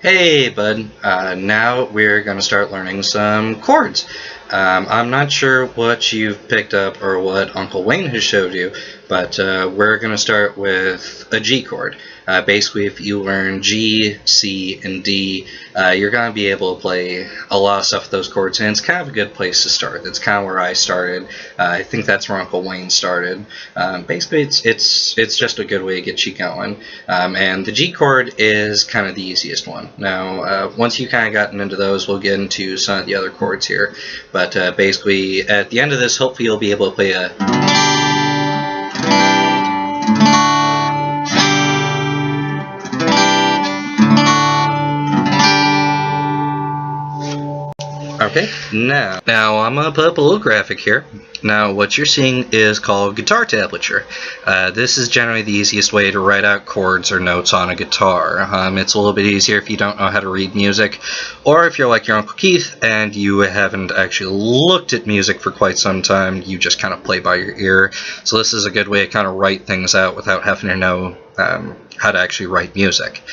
Hey bud, now we're going to start learning some chords. I'm not sure what you've picked up or what Uncle Wayne has showed you, but we're going to start with a G chord. Basically, if you learn G, C, and D, you're going to be able to play a lot of stuff with those chords, and it's kind of a good place to start. That's kind of where I started. I think that's where Uncle Wayne started. Basically, it's just a good way to get you going. And the G chord is kind of the easiest one. Now, once you've kind of gotten into those, we'll get into some of the other chords here. But basically, at the end of this, hopefully you'll be able to play a... Okay, now I'm going to put up a little graphic here. Now what you're seeing is called guitar tablature. This is generally the easiest way to write out chords or notes on a guitar. It's a little bit easier if you don't know how to read music, or if you're like your Uncle Keith and you haven't actually looked at music for quite some time, you just kind of play by your ear. So this is a good way to kind of write things out without having to know how to actually write music.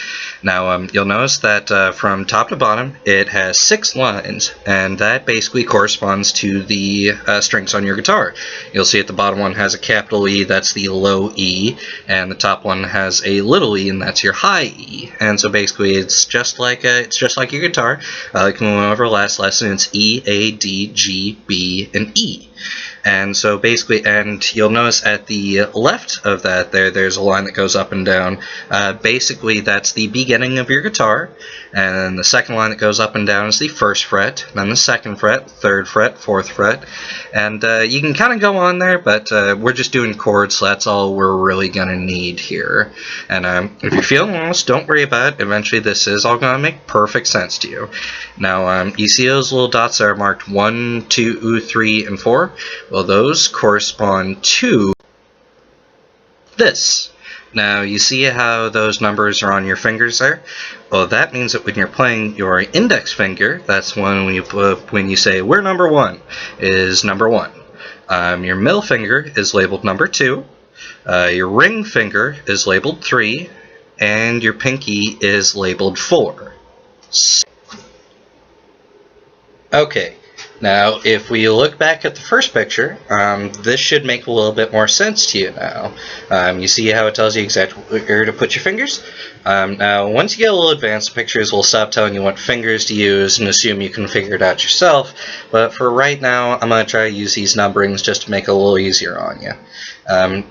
Now you'll notice that from top to bottom it has 6 lines, and that basically corresponds to the strings on your guitar. You'll see at the bottom one has a capital E, that's the low E, and the top one has a little e, and that's your high E. And so basically it's just like your guitar. Like we went over last lesson, it's E, A, D, G, B, and E. And so basically, and you'll notice at the left of that there's a line that goes up and down. Basically that's the beginning of your guitar, and then the second line that goes up and down is the 1st fret, then the 2nd fret, 3rd fret, 4th fret, and you can kind of go on there, but we're just doing chords, so that's all we're really going to need here. And if you're feeling lost, don't worry about it. Eventually this is all going to make perfect sense to you. Now you see those little dots that are marked 1, 2, 3, and 4? Well, those correspond to this. Now, you see how those numbers are on your fingers there? Well, that means that when you're playing your index finger, that's when you say, we're number 1, is number 1. Your middle finger is labeled number 2. Your ring finger is labeled 3. And your pinky is labeled 4. Okay. Now, if we look back at the first picture, this should make a little bit more sense to you now. You see how it tells you exactly where to put your fingers? Now, once you get a little advanced, pictures will stop telling you what fingers to use and assume you can figure it out yourself. But for right now, I'm going to try to use these numberings just to make it a little easier on you.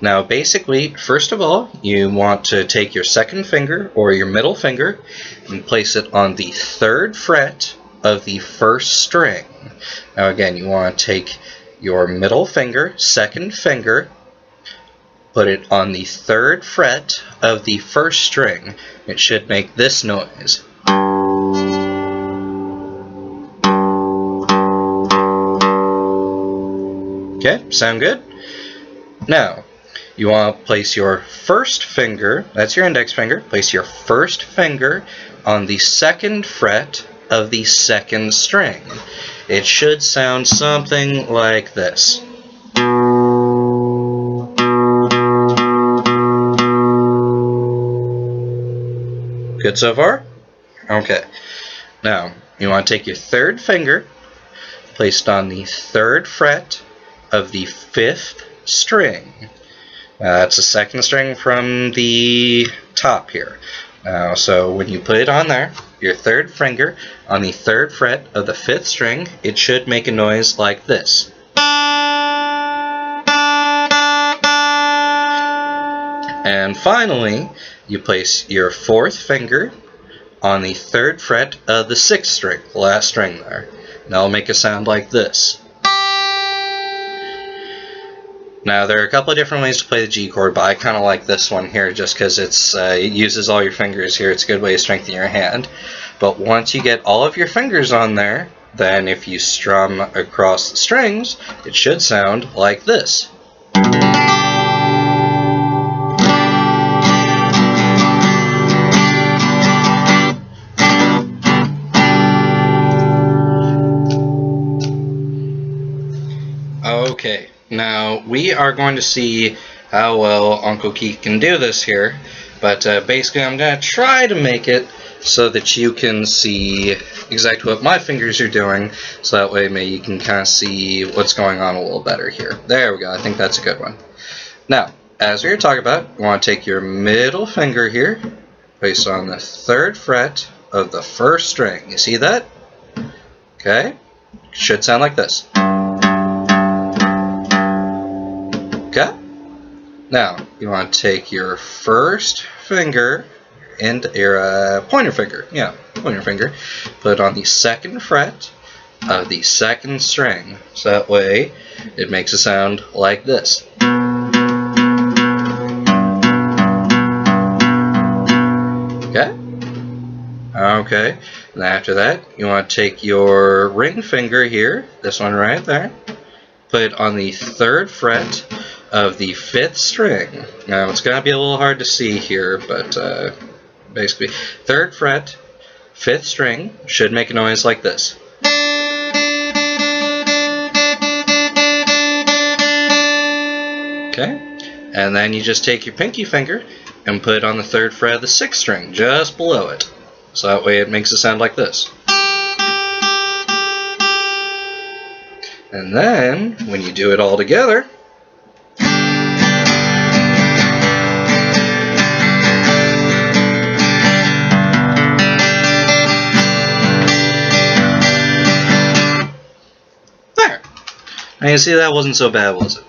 Now, basically, first of all, you want to take your 2nd finger, or your middle finger, and place it on the 3rd fret of the 1st string. Now again, you want to take your middle finger, 2nd finger, put it on the 3rd fret of the 1st string. It should make this noise. Okay, sound good? Now, you want to place your 1st finger, that's your index finger, place your 1st finger on the 2nd fret of the 2nd string. It should sound something like this. Good so far? Okay. Now, you want to take your 3rd finger, placed on the 3rd fret of the 5th string. That's the 2nd string from the top here. Now, so when you put it on there, your 3rd finger on the 3rd fret of the 5th string, it should make a noise like this. And finally, you place your 4th finger on the 3rd fret of the 6th string, the last string there. And that'll make a sound like this. Now, there are a couple of different ways to play the G chord, but I kind of like this one here just because it uses all your fingers here. It's a good way to strengthen your hand. But once you get all of your fingers on there, then if you strum across the strings, it should sound like this. Okay. Now, we are going to see how well Uncle Keith can do this here, but basically I'm going to try to make it so that you can see exactly what my fingers are doing, so that way maybe you can kind of see what's going on a little better here. There we go, I think that's a good one. Now, as we were talking about, you want to take your middle finger here, place it on the 3rd fret of the 1st string. You see that? Okay, should sound like this. Okay, now you want to take your 1st finger and your pointer finger, put it on the 2nd fret of the 2nd string, so that way it makes a sound like this. Okay, and after that you want to take your ring finger here, this one right there, put it on the 3rd fret of the 5th string. Now it's going to be a little hard to see here, but basically 3rd fret, 5th string should make a noise like this. Okay, and then you just take your pinky finger and put it on the 3rd fret of the 6th string, just below it. So that way it makes it sound like this. And then, when you do it all together, there. Now you see that wasn't so bad, was it?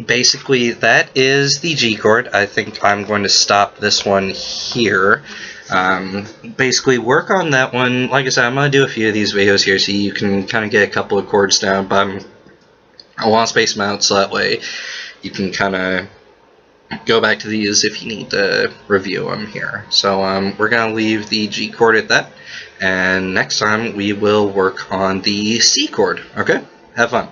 Basically, that is the G chord. I think I'm going to stop this one here. Basically, work on that one. Like I said, I'm going to do a few of these videos here so you can kind of get a couple of chords down, but I want to space them out so that way you can kind of go back to these if you need to review them here. So we're going to leave the G chord at that, and next time we will work on the C chord. Okay? Have fun.